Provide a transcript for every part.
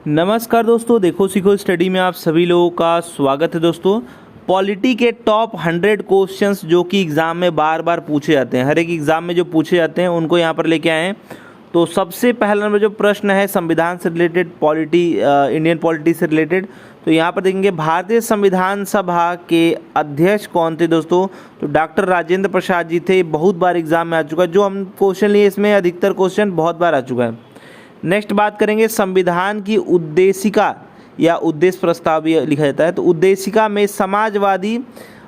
नमस्कार दोस्तों, देखो सीखो स्टडी में आप सभी लोगों का स्वागत है। दोस्तों, पॉलिटी के टॉप 100 क्वेश्चंस जो कि एग्ज़ाम में बार बार पूछे जाते हैं, हर एक एग्ज़ाम में जो पूछे जाते हैं उनको यहाँ पर लेके आए हैं। तो सबसे पहला नंबर जो प्रश्न है संविधान से रिलेटेड, इंडियन पॉलिटी से रिलेटेड। तो यहाँ पर देखेंगे भारतीय संविधान सभा के अध्यक्ष कौन थे दोस्तों? तो डॉक्टर राजेंद्र प्रसाद जी थे। बहुत बार एग्जाम में आ चुका है, जो हम क्वेश्चन लिए इसमें अधिकतर क्वेश्चन बहुत बार आ चुका है। नेक्स्ट बात करेंगे संविधान की उद्देशिका या उद्देश्य प्रस्ताव भी लिखा जाता है। तो उद्देशिका में समाजवादी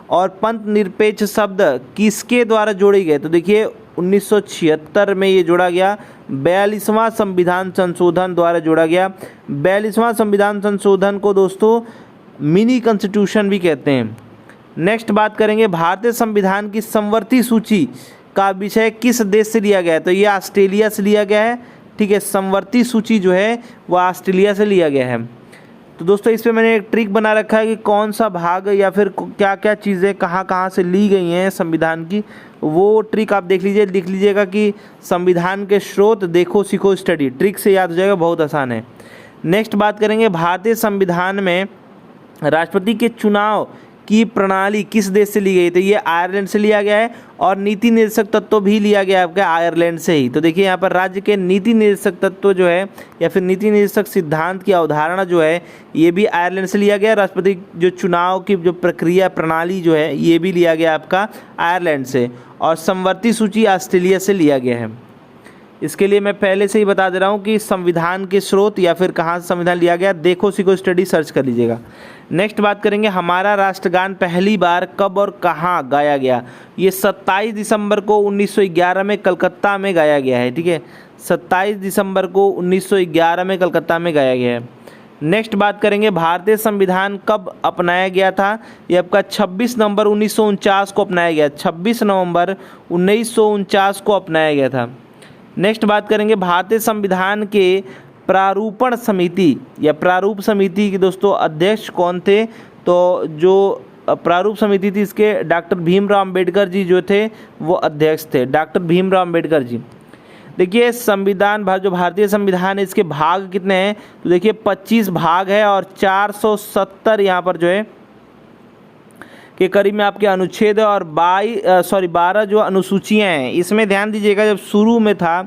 और पंथ निरपेक्ष शब्द किसके द्वारा जोड़े गए? तो देखिए 1976 में ये जोड़ा गया, 42वां संविधान संशोधन द्वारा जोड़ा गया। 42वां संविधान संशोधन को दोस्तों मिनी कॉन्स्टिट्यूशन भी कहते हैं। नेक्स्ट बात करेंगे भारतीय संविधान की समवर्ती सूची का विषय किस देश से लिया गया है? तो ये ऑस्ट्रेलिया से लिया गया है। ठीक है, समवर्ती सूची जो है वो ऑस्ट्रेलिया से लिया गया है। तो दोस्तों इस पे मैंने एक ट्रिक बना रखा है कि कौन सा भाग या फिर क्या क्या चीज़ें कहाँ कहाँ से ली गई हैं संविधान की, वो ट्रिक आप देख लीजिए, लिख लीजिएगा कि संविधान के स्रोत देखो सीखो स्टडी, ट्रिक से याद हो जाएगा, बहुत आसान है। नेक्स्ट बात करेंगे भारतीय संविधान में राष्ट्रपति के चुनाव की प्रणाली किस देश से ली गई? तो ये आयरलैंड से लिया गया है और नीति निर्देशक तत्व भी लिया गया है आपका आयरलैंड से ही। तो देखिए यहाँ पर राज्य के नीति निर्देशक तत्व जो है या फिर नीति निर्देशक सिद्धांत की अवधारणा जो है ये भी आयरलैंड से लिया गया। राष्ट्रपति जो चुनाव की जो प्रक्रिया प्रणाली जो है ये भी लिया गया आपका आयरलैंड से, और समवर्ती सूची ऑस्ट्रेलिया से लिया गया है। इसके लिए मैं पहले से ही बता दे रहा हूँ कि संविधान के स्रोत या फिर कहाँ से संविधान लिया गया, देखो सीखो स्टडी सर्च कर लीजिएगा। नेक्स्ट बात करेंगे हमारा राष्ट्रगान पहली बार कब और कहाँ गाया गया? ये 27 दिसंबर को 1911 में कलकत्ता में गाया गया है। ठीक है, 27 दिसंबर को 1911 में कलकत्ता में गाया गया है। नेक्स्ट बात करेंगे भारतीय संविधान कब अपनाया गया था? ये आपका 26 नवंबर 1949 को अपनाया गया। 26 नवंबर 1949 को अपनाया गया था। नेक्स्ट बात करेंगे भारतीय संविधान के प्रारूपण समिति या प्रारूप समिति के दोस्तों अध्यक्ष कौन थे? तो जो प्रारूप समिति थी इसके डॉक्टर भीमराव अंबेडकर जी जो थे वो अध्यक्ष थे, डॉक्टर भीमराव अंबेडकर जी। देखिए संविधान जो भारतीय संविधान है इसके भाग कितने हैं? तो देखिए 25 भाग है और 470 यहाँ पर जो है के करीब में आपके अनुच्छेद है और 12 जो अनुसूचियाँ हैं। इसमें ध्यान दीजिएगा, जब शुरू में था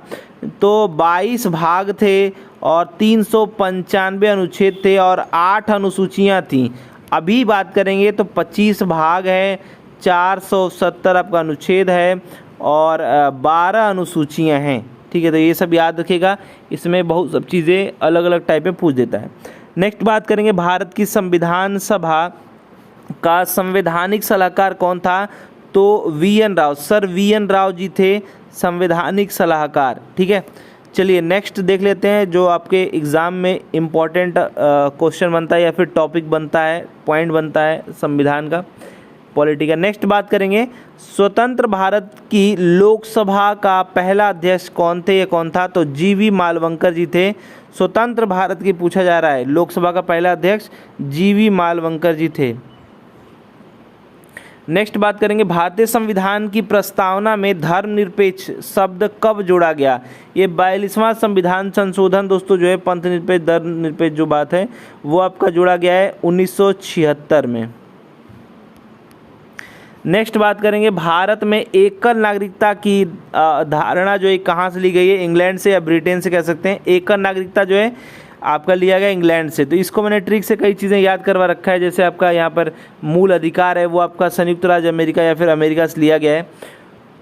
तो 22 भाग थे और 395 अनुच्छेद थे और 8 अनुसूचियाँ थीं। अभी बात करेंगे तो 25 भाग है, 470 आपका अनुच्छेद है और 12 अनुसूचियाँ हैं। ठीक है, तो ये सब याद रखिएगा, इसमें बहुत सब चीज़ें अलग अलग टाइप में पूछ देता है। नेक्स्ट बात करेंगे भारत की संविधान सभा का संवैधानिक सलाहकार कौन था? तो VN. Rao, sir VN. Rao ji थे संवैधानिक सलाहकार। ठीक है, चलिए नेक्स्ट देख लेते हैं जो आपके एग्ज़ाम में इम्पॉर्टेंट क्वेश्चन बनता है या फिर टॉपिक बनता है, पॉइंट बनता है संविधान का, पॉलिटी का। नेक्स्ट बात करेंगे स्वतंत्र भारत की लोकसभा का पहला अध्यक्ष कौन थे या कौन था? तो जी.वी. मालवंकर जी थे। स्वतंत्र भारत की पूछा जा रहा है, लोकसभा का पहला अध्यक्ष जी.वी. मालवंकर जी थे। नेक्स्ट बात करेंगे भारतीय संविधान की प्रस्तावना में धर्मनिरपेक्ष शब्द कब जोड़ा गया? ये 42वां संविधान संशोधन दोस्तों जो है पंथ निरपेक्ष धर्मनिरपेक्ष जो बात है वो आपका जोड़ा गया है 1976 में। नेक्स्ट बात करेंगे भारत में एकल नागरिकता की धारणा जो है कहाँ से ली गई है? इंग्लैंड से या ब्रिटेन से कह सकते हैं। एकल नागरिकता जो है आपका लिया गया इंग्लैंड से। तो इसको मैंने ट्रिक से कई चीज़ें याद करवा रखा है, जैसे आपका यहाँ पर मूल अधिकार है वो आपका संयुक्त राज्य अमेरिका या फिर अमेरिका से लिया गया है।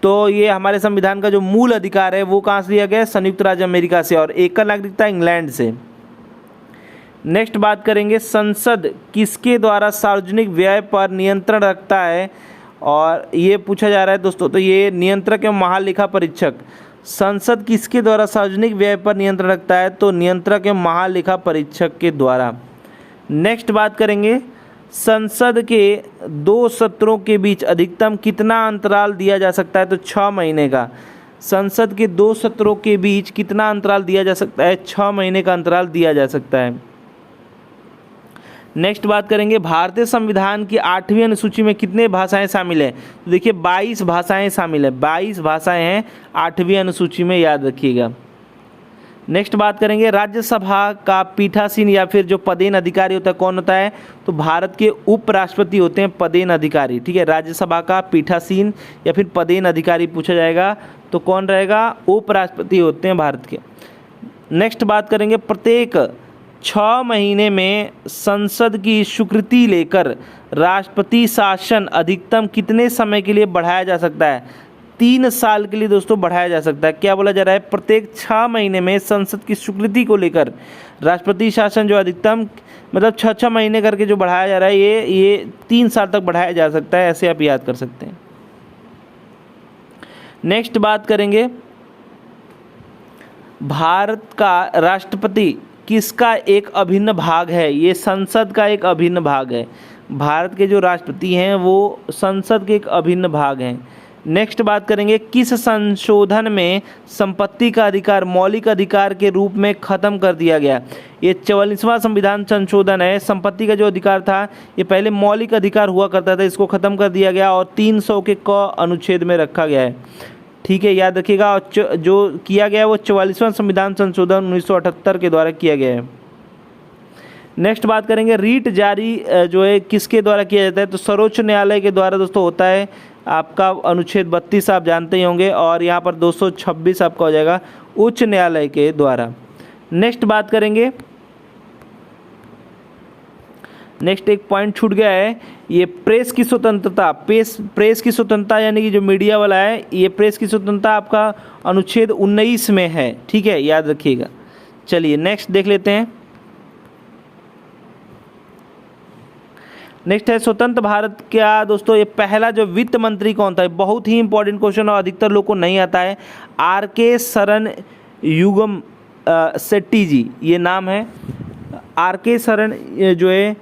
तो ये हमारे संविधान का जो मूल अधिकार है वो कहाँ से लिया गया है? संयुक्त राज्य अमेरिका से, और एकल नागरिकता इंग्लैंड से। नेक्स्ट बात करेंगे संसद किसके द्वारा सार्वजनिक व्यय पर नियंत्रण रखता है? और ये पूछा जा रहा है दोस्तों, तो ये नियंत्रक एवं महालेखा परीक्षक। संसद किसके द्वारा सार्वजनिक व्यय पर नियंत्रण रखता है? तो नियंत्रक एवं महालेखा परीक्षक के द्वारा। नेक्स्ट बात करेंगे संसद के 2 सत्रों के बीच अधिकतम कितना अंतराल दिया जा सकता है? तो 6 महीने का। संसद के 2 सत्रों के बीच कितना अंतराल दिया जा सकता है? 6 महीने का अंतराल दिया जा सकता है। नेक्स्ट बात करेंगे भारतीय संविधान की 8वीं अनुसूची में कितने भाषाएं शामिल हैं? तो देखिए 22 भाषाएं शामिल हैं, 22 भाषाएं हैं 8वीं अनुसूची में, याद रखिएगा। नेक्स्ट बात करेंगे राज्यसभा का पीठासीन या फिर जो पदेन अधिकारी होता है कौन होता है, तो भारत के उपराष्ट्रपति होते हैं पदेन अधिकारी। ठीक है, राज्यसभा का पीठासीन या फिर पदेन अधिकारी पूछा जाएगा तो कौन रहेगा, उपराष्ट्रपति होते हैं भारत के। नेक्स्ट बात करेंगे प्रत्येक 6 महीने में संसद की स्वीकृति लेकर राष्ट्रपति शासन अधिकतम कितने समय के लिए बढ़ाया जा सकता है, 3 साल के लिए दोस्तों बढ़ाया जा सकता है। क्या बोला जा रहा है, प्रत्येक 6 महीने में संसद की स्वीकृति को लेकर राष्ट्रपति शासन जो अधिकतम मतलब 6 महीने करके जो बढ़ाया जा रहा है ये 3 साल तक बढ़ाया जा सकता है, ऐसे आप याद कर सकते हैं। नेक्स्ट बात करेंगे भारत का राष्ट्रपति किसका एक अभिन्न भाग है, ये संसद का एक अभिन्न भाग है। भारत के जो राष्ट्रपति हैं वो संसद के एक अभिन्न भाग हैं। नेक्स्ट बात करेंगे किस संशोधन में संपत्ति का अधिकार मौलिक अधिकार के रूप में ख़त्म कर दिया गया, ये 44वां संविधान संशोधन है। संपत्ति का जो अधिकार था ये पहले मौलिक अधिकार हुआ करता था, इसको ख़त्म कर दिया गया और 300 के क अनुच्छेद में रखा गया है। ठीक है, याद रखिएगा। और जो किया गया है वो 44वां संविधान संशोधन 1978 के द्वारा किया गया है। नेक्स्ट बात करेंगे रीट जारी जो है किसके द्वारा किया जाता है, तो सर्वोच्च न्यायालय के द्वारा दोस्तों होता है। आपका अनुच्छेद 32 आप जानते ही होंगे और यहाँ पर 226 आपका हो जाएगा उच्च न्यायालय के द्वारा। नेक्स्ट बात करेंगे, नेक्स्ट एक पॉइंट छूट गया है, ये प्रेस की स्वतंत्रता। प्रेस की स्वतंत्रता यानी कि जो मीडिया वाला है, ये प्रेस की स्वतंत्रता आपका अनुच्छेद 19 में है। ठीक है, याद रखिएगा। चलिए नेक्स्ट देख लेते हैं। नेक्स्ट है स्वतंत्र भारत क्या दोस्तों ये पहला जो वित्त मंत्री कौन था, बहुत ही इंपॉर्टेंट क्वेश्चन और अधिकतर लोग को नहीं आता है। आर.के. शरण युगम शेट्टी जी, ये नाम है। आर.के. शरण जो है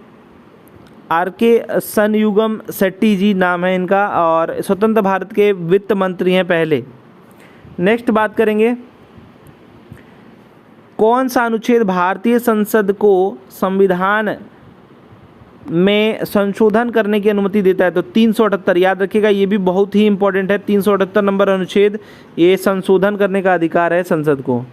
आर.के. सनयुगम शेट्टी जी नाम है इनका और स्वतंत्र भारत के वित्त मंत्री हैं पहले। नेक्स्ट बात करेंगे कौन सा अनुच्छेद भारतीय संसद को संविधान में संशोधन करने की अनुमति देता है, तो 378। याद रखिएगा, ये भी बहुत ही इंपॉर्टेंट है। 378 नंबर अनुच्छेद, ये संशोधन करने का अधिकार है संसद को।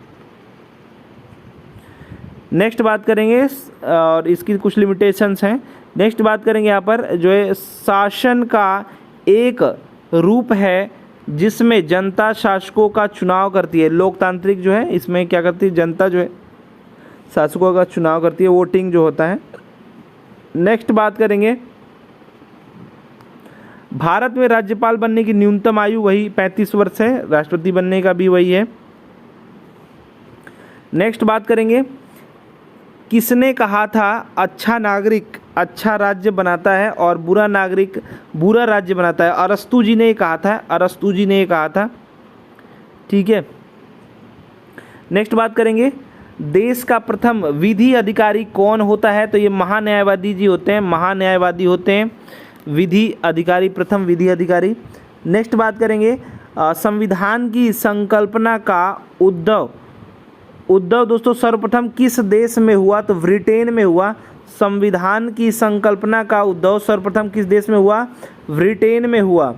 नेक्स्ट बात करेंगे और इसकी कुछ लिमिटेशंस हैं। नेक्स्ट बात करेंगे यहाँ पर जो है शासन का एक रूप है जिसमें जनता शासकों का चुनाव करती है। लोकतांत्रिक जो है इसमें क्या करती है, जनता जो है शासकों का चुनाव करती है, वोटिंग जो होता है। नेक्स्ट बात करेंगे भारत में राज्यपाल बनने की न्यूनतम आयु वही 35 वर्ष है, राष्ट्रपति बनने का भी वही है। नेक्स्ट बात करेंगे किसने कहा था अच्छा नागरिक अच्छा राज्य बनाता है और बुरा नागरिक बुरा राज्य बनाता है, अरस्तु जी ने कहा था, अरस्तु जी ने कहा था। ठीक है, नेक्स्ट बात करेंगे देश का प्रथम विधि अधिकारी कौन होता है, तो ये महान्यायवादी जी होते हैं, महान्यायवादी होते हैं विधि अधिकारी, प्रथम विधि अधिकारी। नेक्स्ट बात करेंगे संविधान की संकल्पना का उद्भव दोस्तों सर्वप्रथम किस देश में हुआ, तो ब्रिटेन में हुआ। संविधान की संकल्पना का उद्भव सर्वप्रथम किस देश में हुआ, ब्रिटेन में हुआ।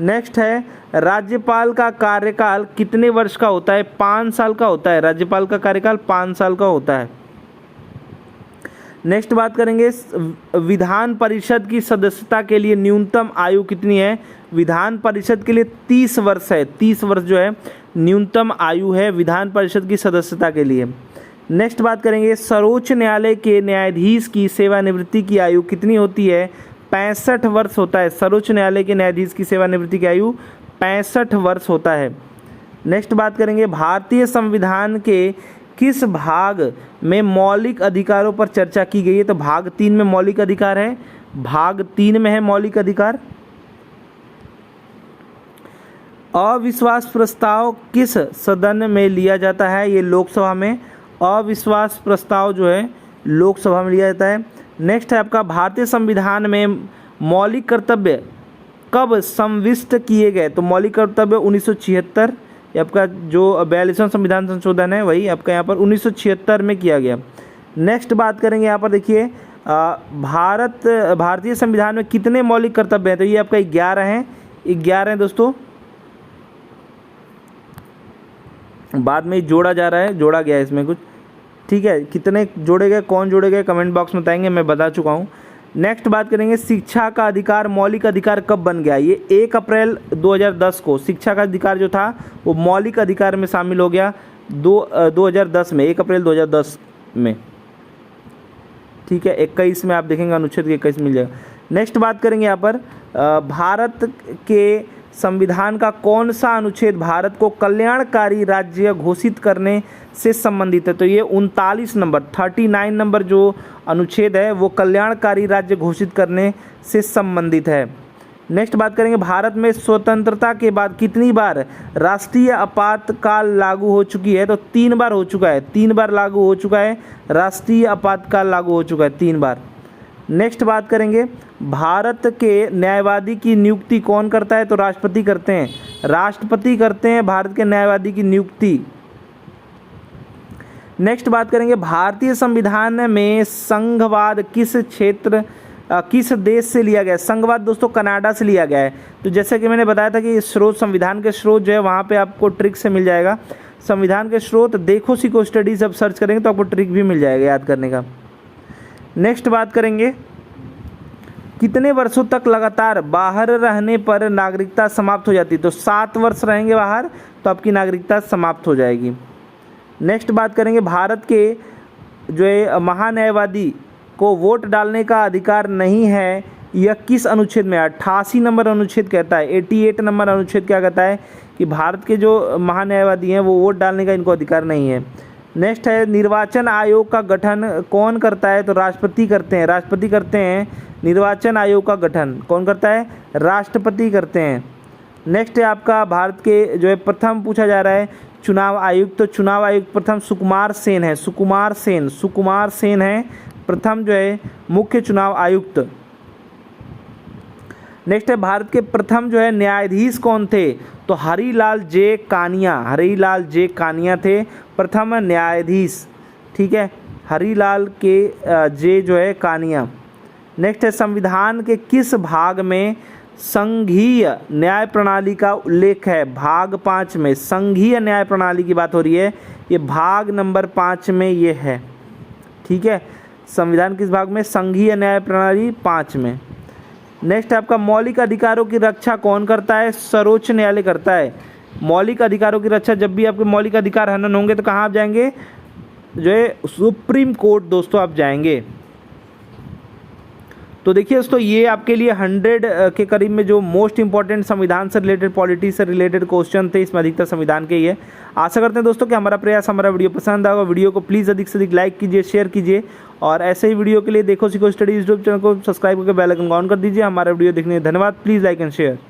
नेक्स्ट है राज्यपाल का कार्यकाल कितने वर्ष का होता है, 5 साल का होता है। राज्यपाल का कार्यकाल 5 साल का होता है। नेक्स्ट बात करेंगे विधान परिषद की सदस्यता के लिए न्यूनतम आयु कितनी है, विधान परिषद के लिए 30 वर्ष है, 30 वर्ष जो है न्यूनतम आयु है विधान परिषद की सदस्यता के लिए। नेक्स्ट बात करेंगे सर्वोच्च न्यायालय के न्यायाधीश की सेवानिवृत्ति की आयु कितनी होती है, 65 वर्ष होता है। सर्वोच्च न्यायालय के न्यायाधीश की सेवानिवृत्ति की आयु 65 वर्ष होता है। नेक्स्ट बात करेंगे भारतीय संविधान के किस भाग में मौलिक अधिकारों पर चर्चा की गई है, तो भाग 3 में मौलिक अधिकार है, भाग 3 में है मौलिक अधिकार। अविश्वास प्रस्ताव किस सदन में लिया जाता है, ये लोकसभा में। अविश्वास प्रस्ताव जो है लोकसभा में लिया जाता है। नेक्स्ट है आपका भारतीय संविधान में मौलिक कर्तव्य कब संविष्ट किए गए, तो मौलिक कर्तव्य 1976, आपका जो 42वां संविधान संशोधन है वही आपका यहाँ पर 1976 में किया गया। नेक्स्ट बात करेंगे यहाँ पर देखिए भारतीय संविधान में कितने मौलिक कर्तव्य हैं, तो ये आपका 11 हैं, 11 हैं दोस्तों। बाद में जोड़ा जा रहा है, जोड़ा गया है इसमें कुछ, ठीक है। कितने जोड़े गए, कौन जोड़े गए, कमेंट बॉक्स में बताएंगे, मैं बता चुका हूँ। नेक्स्ट बात करेंगे, शिक्षा का अधिकार मौलिक अधिकार कब बन गया। ये 1 अप्रैल 2010 को शिक्षा का अधिकार जो था वो मौलिक अधिकार में शामिल हो गया 2010 में, 1 अप्रैल 2010 में, ठीक है। 21 में आप देखेंगे अनुच्छेद 21 मिल जाएगा। नेक्स्ट बात करेंगे यहाँ पर भारत के संविधान का कौन सा अनुच्छेद भारत को कल्याणकारी राज्य घोषित करने से संबंधित है। तो ये 39 नंबर जो अनुच्छेद है वो कल्याणकारी राज्य घोषित करने से संबंधित है। नेक्स्ट बात करेंगे, भारत में स्वतंत्रता के बाद कितनी बार राष्ट्रीय आपातकाल लागू हो चुकी है। तो 3 बार हो चुका है, 3 बार लागू हो चुका है, राष्ट्रीय आपातकाल लागू हो चुका है 3 बार। नेक्स्ट बात करेंगे, भारत के न्यायवादी की नियुक्ति कौन करता है। तो राष्ट्रपति करते हैं, राष्ट्रपति करते हैं भारत के न्यायवादी की नियुक्ति। नेक्स्ट बात करेंगे, भारतीय संविधान में संघवाद किस देश से लिया गया है। संघवाद दोस्तों कनाडा से लिया गया है। तो जैसे कि मैंने बताया था कि स्रोत, संविधान के स्रोत जो है वहाँ पे आपको ट्रिक से मिल जाएगा। संविधान के स्रोत देखो सीखो स्टडी जब सर्च करेंगे तो आपको ट्रिक भी मिल जाएगा याद करने का। नेक्स्ट बात करेंगे, कितने वर्षों तक लगातार बाहर रहने पर नागरिकता समाप्त हो जाती है। तो 7 वर्ष रहेंगे बाहर तो आपकी नागरिकता समाप्त हो जाएगी। नेक्स्ट बात करेंगे, भारत के जो है महान्यायवादी को वोट डालने का अधिकार नहीं है, यह किस अनुच्छेद में। 88 नंबर अनुच्छेद कहता है, 88 नंबर अनुच्छेद क्या कहता है कि भारत के जो महान्यायवादी हैं वो वोट डालने का इनको अधिकार नहीं है। नेक्स्ट है, निर्वाचन आयोग का गठन कौन करता है। तो राष्ट्रपति करते हैं, राष्ट्रपति करते हैं। निर्वाचन आयोग का गठन कौन करता है, राष्ट्रपति करते हैं। नेक्स्ट है आपका भारत के जो है प्रथम पूछा जा रहा है चुनाव आयुक्त। तो चुनाव आयुक्त प्रथम सुकुमार सेन है, सुकुमार सेन है प्रथम जो है मुख्य चुनाव आयुक्त। नेक्स्ट है, भारत के प्रथम जो है न्यायाधीश कौन थे। तो हरिलाल जे कानिया थे प्रथम न्यायाधीश, ठीक है, हरिलाल के जे जो है कानिया। नेक्स्ट है, संविधान के किस भाग में संघीय न्याय प्रणाली का उल्लेख है। भाग 5 में संघीय न्याय प्रणाली की बात हो रही है, ये भाग नंबर 5 में ये है, ठीक है। संविधान किस भाग में, संघीय न्याय प्रणाली 5 में। नेक्स्ट आपका मौलिक अधिकारों की रक्षा कौन करता है, सर्वोच्च न्यायालय करता है। मौलिक अधिकारों की रक्षा, जब भी आपके मौलिक अधिकार हनन होंगे तो कहाँ आप जाएंगे, जो है सुप्रीम कोर्ट दोस्तों आप जाएंगे। तो देखिए दोस्तों ये आपके लिए 100 के करीब में जो मोस्ट इंपॉर्टेंट संविधान से रिलेटेड, पॉलिटी से रिलेटेड क्वेश्चन थे, इसमें अधिकतर संविधान के ही है। आशा करते हैं दोस्तों कि हमारा प्रयास, हमारा वीडियो पसंद आएगा। वीडियो को प्लीज़ अधिक से अधिक लाइक कीजिए, शेयर कीजिए और ऐसे ही वीडियो के लिए देखो सीखो स्टडी यूट्यूब चैनल को सब्सक्राइब करके बेल आइकन ऑन कर दीजिए। हमारा वीडियो देखने के लिए धन्यवाद। Please like and share.